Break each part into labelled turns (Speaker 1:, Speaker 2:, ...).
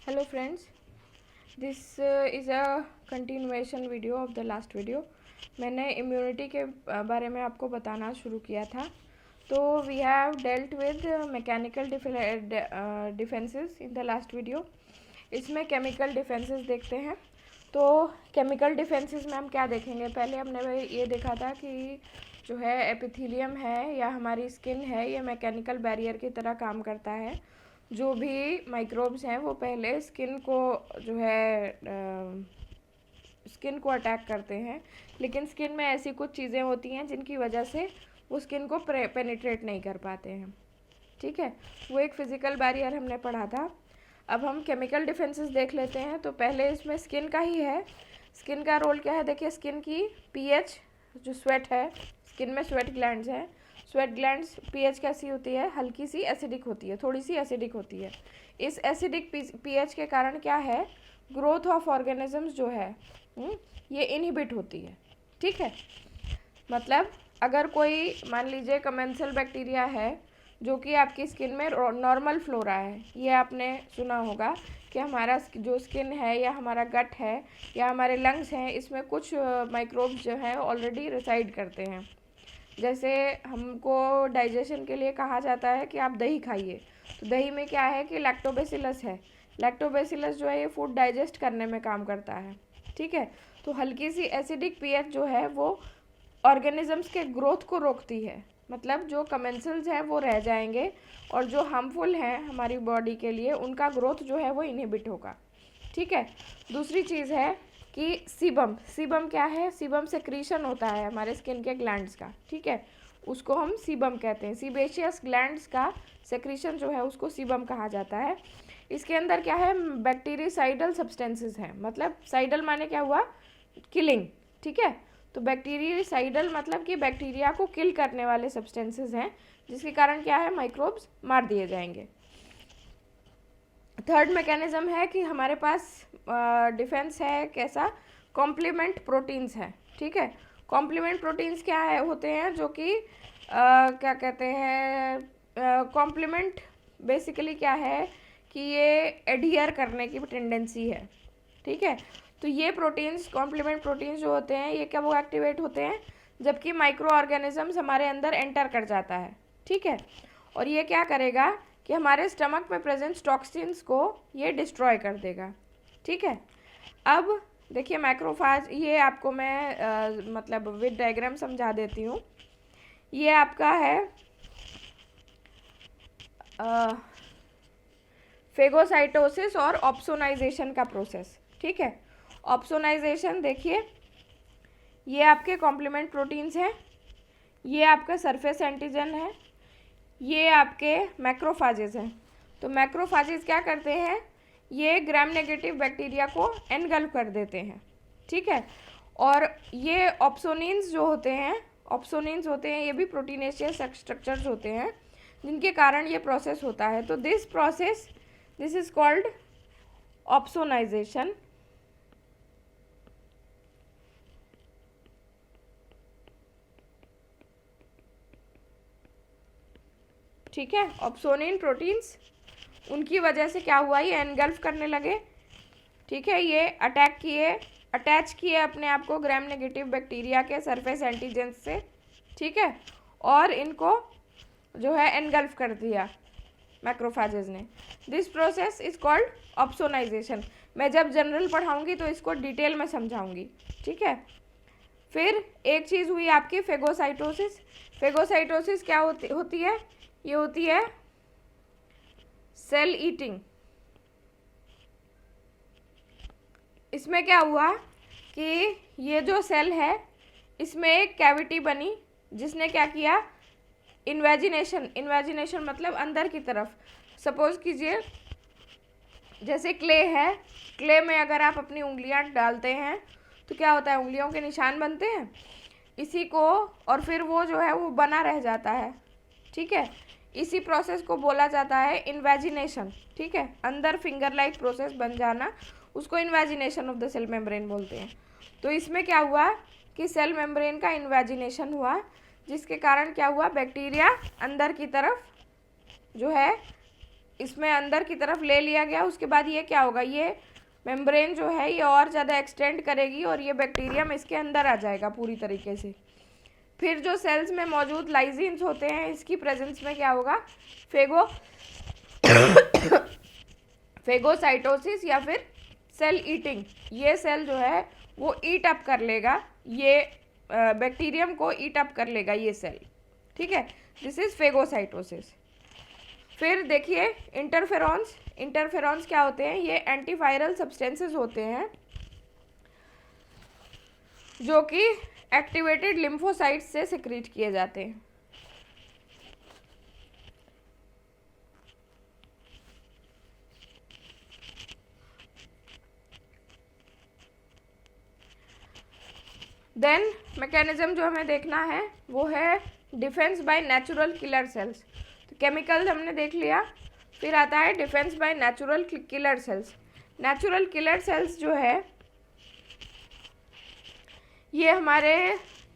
Speaker 1: Hello friends, this is a continuation video of the last video. मैंने immunity के बारे में आपको बताना शुरू किया था। तो we have dealt with mechanical defences in the last video. इसमें केमिकल डिफेंसेस देखते हैं। तो केमिकल डिफेंसेस में हम क्या देखेंगे? पहले हमने ये देखा था कि जो है एपिथेलियम है या हमारी स्किन है, ये मैकेनिकल बैरियर की तरह काम करता है। जो भी माइक्रोब्स हैं वो पहले स्किन को जो है स्किन को अटैक करते हैं, लेकिन स्किन में ऐसी कुछ चीज़ें होती हैं जिनकी वजह से वो स्किन को पेनिट्रेट नहीं कर पाते हैं। ठीक है, वो एक फिज़िकल बैरियर हमने पढ़ा था। अब हम केमिकल डिफेंसेस देख लेते हैं। तो पहले इसमें स्किन का ही है। स्किन का रोल क्या है? देखिए, स्किन की पीएच जो स्वेट है, स्किन में स्वेट ग्लैंड्स हैं। स्वेट ग्लैंड्स पीएच कैसी होती है? हल्की सी एसिडिक होती है, थोड़ी सी एसिडिक होती है। इस एसिडिक पीएच के कारण क्या है? ग्रोथ ऑफ ऑर्गेनिजम्स जो है ये इनहिबिट होती है। ठीक है, मतलब अगर कोई मान लीजिए कमेंसल बैक्टीरिया है जो कि आपकी स्किन में नॉर्मल फ्लोरा है, ये आपने सुना होगा कि हमारा जो स्किन है या हमारा गट है या हमारे लंग्स हैं, इसमें कुछ माइक्रोब्स जो हैं ऑलरेडी रिसाइड करते हैं। जैसे हमको डाइजेशन के लिए कहा जाता है कि आप दही खाइए, तो दही में क्या है कि लैक्टोबैसिलस है। लैक्टोबैसिलस जो है ये फूड डाइजेस्ट करने में काम करता है। ठीक है, तो हल्की सी एसिडिक पीएच जो है वो ऑर्गेनिजम्स के ग्रोथ को रोकती है। मतलब जो कमेंसल्स हैं वो रह जाएंगे और जो हार्मफुल हैं हमारी बॉडी के लिए उनका ग्रोथ जो है वो इनहिबिट होगा। ठीक है, दूसरी चीज़ है कि सीबम। सीबम क्या है? सीबम सेक्रीशन होता है हमारे स्किन के ग्लैंड्स का। ठीक है, उसको हम सीबम कहते हैं। सीबेशियस ग्लैंड्स का सेक्रीशन जो है उसको सीबम कहा जाता है। इसके अंदर क्या है? बैक्टीरियासाइडल सब्सटेंसेस हैं। मतलब साइडल माने क्या हुआ? किलिंग। ठीक है, तो बैक्टीरियासाइडल मतलब कि बैक्टीरिया को किल करने वाले सब्सटेंसेस हैं, जिसके कारण क्या है? माइक्रोब्स मार दिए जाएंगे। थर्ड मैकेनिज्म है कि हमारे पास डिफेंस है कैसा? कॉम्प्लीमेंट प्रोटीन्स है। ठीक है, कॉम्प्लीमेंट प्रोटीन्स क्या है होते हैं जो कि क्या कहते हैं? कॉम्प्लीमेंट बेसिकली क्या है कि ये एडहियर करने की टेंडेंसी है। ठीक है, तो ये प्रोटीन्स, कॉम्प्लीमेंट प्रोटीन्स जो होते हैं, ये कब वो एक्टिवेट होते हैं? जबकि माइक्रो ऑर्गेनिजम्स हमारे अंदर एंटर कर जाता है। ठीक है, और ये क्या करेगा कि हमारे स्टमक में प्रेजेंट टॉक्सिन्स को ये डिस्ट्रॉय कर देगा। ठीक है, अब देखिए मैक्रोफाज, ये आपको मैं मतलब विद डायग्राम समझा देती हूँ। ये आपका है फेगोसाइटोसिस और ऑप्सोनाइजेशन का प्रोसेस। ठीक है, ऑप्सोनाइजेशन देखिए, ये आपके कॉम्प्लीमेंट प्रोटीन्स हैं, ये आपका सरफेस एंटीजन है, ये आपके मैक्रोफाजेज हैं। तो मैक्रोफाजेज क्या करते हैं? ये ग्राम नेगेटिव बैक्टीरिया को एनगल्फ कर देते हैं। ठीक है, और ये ऑप्सोनिन्स जो होते हैं, ऑप्सोनिन्स होते हैं, ये भी प्रोटीनेशियस स्ट्रक्चर्स होते हैं जिनके कारण ये प्रोसेस होता है। तो दिस इज कॉल्ड ऑप्सोनाइजेशन। ठीक है, ऑप्सोनिन प्रोटीन्स, उनकी वजह से क्या हुआ? ये एनगल्फ करने लगे। ठीक है, ये अटैच किए अपने आप को ग्राम नेगेटिव बैक्टीरिया के सरफेस एंटीजेंस से। ठीक है, और इनको जो है एनगल्फ कर दिया मैक्रोफाजेज ने। This process is called opsonisation. मैं जब जनरल पढ़ाऊंगी तो इसको डिटेल में समझाऊंगी। ठीक है, फिर एक चीज़ हुई आपकी फेगोसाइटोसिस। फेगोसाइटोसिस क्या होती है? ये होती है सेल ईटिंग। इसमें क्या हुआ कि ये जो सेल है इसमें एक कैविटी बनी, जिसने क्या किया? इन्वेजिनेशन मतलब अंदर की तरफ। सपोज कीजिए जैसे क्ले है, क्ले में अगर आप अपनी उंगलियां डालते हैं तो क्या होता है? उंगलियों के निशान बनते हैं इसी को, और फिर वो जो है वो बना रह जाता है। ठीक है, इसी प्रोसेस को बोला जाता है इन्वेजिनेशन। ठीक है, अंदर फिंगर लाइक प्रोसेस बन जाना, उसको invagination of the cell membrane बोलते हैं। तो इसमें क्या हुआ कि सेल मेम्ब्रेन का इन्वेजिनेशन हुआ, जिसके कारण क्या हुआ? बैक्टीरिया अंदर की तरफ जो है इसमें अंदर की तरफ ले लिया गया, उसके बाद ये क्या होगा, ये मेम्ब्रेन जो है ये और ज़्यादा एक्सटेंड करेगी और ये बैक्टीरियम इसके अंदर आ जाएगा पूरी तरीके से। फिर जो सेल्स में मौजूद लाइजिन्स होते हैं, इसकी प्रेजेंस में क्या होगा, फेगोसाइटोसिस या फिर सेल ईटिंग, ये सेल जो है वो ईट अप कर लेगा, ये बैक्टीरियम को ईट अप कर लेगा ये सेल, ठीक है, दिस इज फेगोसाइटोसिस। फिर देखिए इंटरफेरॉन्स, इंटरफेरॉन्स क्या होते हैं, ये एंटीवायरल सब्सटेंसेस होते हैं जो कि एक्टिवेटेड लिम्फोसाइट्स से सिक्रीट किए जाते हैं। देन मैकेनिज्म जो हमें देखना है वो है defence by natural killer cells. तो केमिकल हमने देख लिया, फिर आता है defence by natural killer cells. Natural killer cells जो है ये हमारे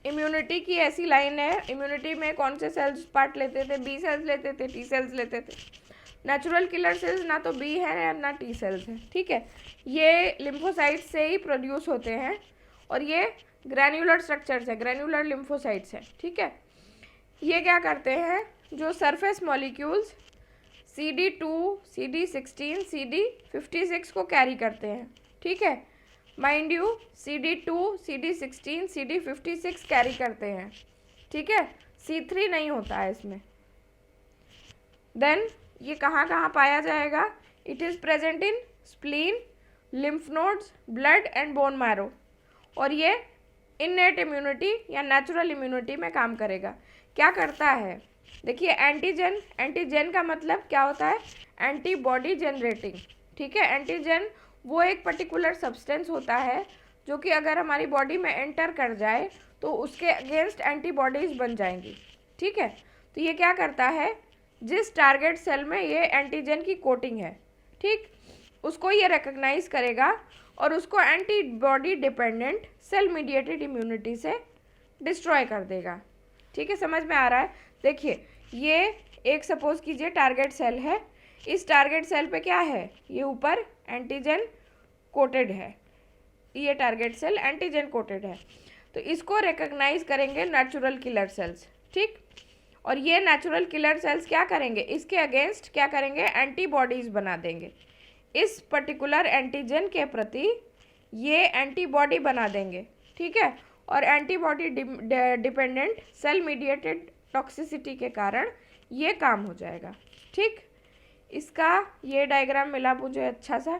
Speaker 1: इम्यूनिटी की ऐसी लाइन है, इम्यूनिटी में कौन से सेल्स पार्ट लेते थे, बी सेल्स लेते थे, टी सेल्स लेते थे। नेचुरल किलर सेल्स ना तो बी है ना टी सेल्स है, ठीक है, ये लिम्फोसाइट्स से ही प्रोड्यूस होते हैं और ये ग्रैन्युलर स्ट्रक्चर्स है, ग्रैन्युलर लिम्फोसाइट्स है, ठीक है। ये क्या करते हैं, जो surface molecules CD2, CD16, CD56 को कैरी करते हैं, ठीक है, mind you CD2, CD16, CD56 carry करते हैं, ठीक है, C3 नहीं होता है इसमें। देन ये कहाँ कहाँ पाया जाएगा, it is present in spleen, lymph nodes, blood and bone marrow, और ये इननेट इम्यूनिटी या नेचुरल इम्यूनिटी में काम करेगा। क्या करता है, देखिए एंटीजन, एंटीजन का मतलब क्या होता है, एंटीबॉडी जनरेटिंग, ठीक है। एंटीजन वो एक पर्टिकुलर सब्सटेंस होता है जो कि अगर हमारी बॉडी में एंटर कर जाए तो उसके अगेंस्ट एंटीबॉडीज बन जाएंगी, ठीक है। तो ये क्या करता है, जिस टारगेट सेल में ये एंटीजन की कोटिंग है, ठीक, उसको ये रिकग्नाइज करेगा और उसको antibody dependent cell mediated immunity से डिस्ट्रॉय कर देगा, ठीक है, समझ में आ रहा है। देखिए ये एक सपोज कीजिए टारगेट सेल है, इस टारगेट सेल पे क्या है, ये ऊपर एंटीजन कोटेड है, ये टारगेट सेल एंटीजन कोटेड है, तो इसको रिकग्नाइज करेंगे नेचुरल किलर सेल्स, ठीक, और ये नेचुरल किलर सेल्स क्या करेंगे, इसके अगेंस्ट क्या करेंगे, एंटीबॉडीज बना देंगे, इस पर्टिकुलर एंटीजन के प्रति ये एंटीबॉडी बना देंगे, ठीक है, और antibody dependent cell mediated toxicity के कारण ये काम हो जाएगा, ठीक। इसका ये डायग्राम मिला मुझे अच्छा सा।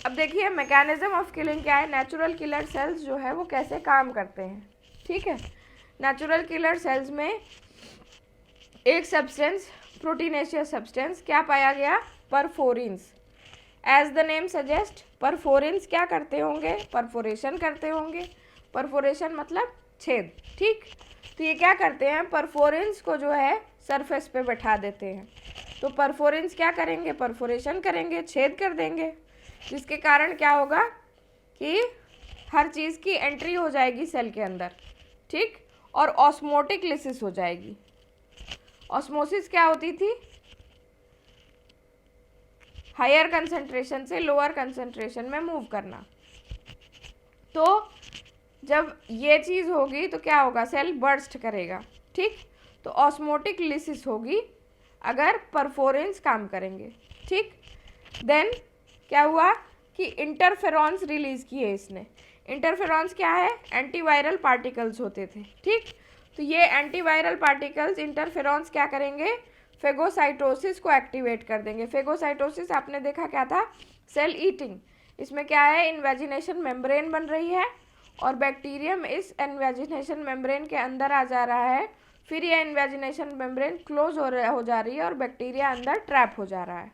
Speaker 1: अब देखिए मैकेनिज्म ऑफ किलिंग क्या है, नेचुरल किलर सेल्स जो है वो कैसे काम करते हैं, ठीक है। नेचुरल किलर सेल्स में एक सब्सटेंस, प्रोटीनेशियस सब्सटेंस क्या पाया गया, perforins. As the name suggest, perforins क्या करते होंगे, परफोरेशन करते होंगे, परफोरेशन मतलब छेद, ठीक। तो ये क्या करते हैं, परफोरिन्स को जो है सरफेस पे बैठा देते हैं, तो परफोरिन्स क्या करेंगे, परफोरेशन करेंगे, छेद कर देंगे, जिसके कारण क्या होगा कि हर चीज़ की एंट्री हो जाएगी सेल के अंदर, ठीक, और ऑस्मोटिक लिसिस हो जाएगी। ऑस्मोसिस क्या होती थी, हायर कंसंट्रेशन से लोअर कंसंट्रेशन में मूव करना। तो जब ये चीज़ होगी तो क्या होगा, सेल बर्स्ट करेगा, ठीक, तो ऑस्मोटिक लिसिस होगी अगर परफोरेंस काम करेंगे, ठीक। देन क्या हुआ कि इंटरफेरॉन्स रिलीज किए इसने। इंटरफेरॉन्स क्या है, एंटीवायरल पार्टिकल्स होते थे, ठीक। तो ये एंटीवायरल पार्टिकल्स इंटरफेरॉन्स क्या करेंगे, फेगोसाइटोसिस को एक्टिवेट कर देंगे। फेगोसाइटोसिस आपने देखा क्या था, सेल ईटिंग। इसमें क्या है, इन्वेजिनेशन मेम्ब्रेन बन रही है और बैक्टीरियम इस इन्वेजिनेशन मेम्ब्रेन के अंदर आ जा रहा है, फिर ये इन्वेजिनेशन मेम्ब्रेन क्लोज हो जा रही है और बैक्टीरिया अंदर ट्रैप हो जा रहा है,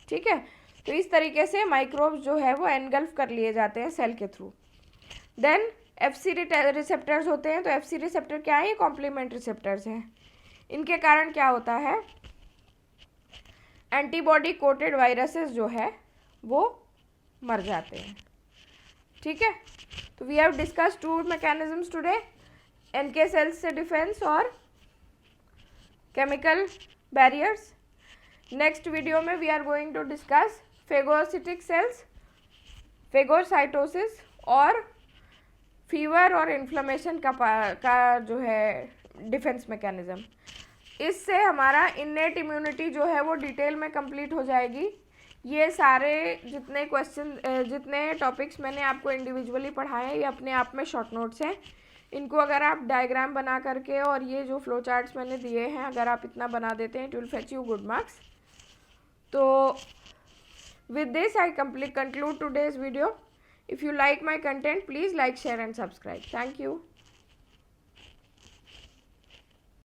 Speaker 1: ठीक है। तो इस तरीके से माइक्रोब्स जो है वो एनगल्फ कर लिए जाते हैं सेल के थ्रू। देन FC रिसेप्टर्स होते हैं, तो FC रिसेप्टर क्या है, ये कॉम्प्लीमेंट रिसेप्टर्स हैं। इनके कारण क्या होता है, एंटीबॉडी कोटेड वायरसेस जो है वो मर जाते हैं, ठीक है। तो we have discuss two mechanisms today, NK cells से डिफेंस और केमिकल बैरियर्स। नेक्स्ट वीडियो में we are going to discuss phagocytic cells, phagocytosis और फीवर और इन्फ्लेमेशन का जो है डिफेंस मैकेनिज्म। इससे हमारा इन्नेट इम्यूनिटी जो है वो डिटेल में कंप्लीट हो जाएगी। ये सारे जितने क्वेश्चन जितने टॉपिक्स मैंने आपको इंडिविजुअली पढ़ाए हैं ये अपने आप में शॉर्ट नोट्स हैं। इनको अगर आप डायग्राम बना करके और ये जो फ्लो चार्ट्स मैंने दिए हैं अगर आप इतना बना देते हैं it will fetch you good marks. तो with this I conclude today's video. If you like my content, please like, share and subscribe. Thank you.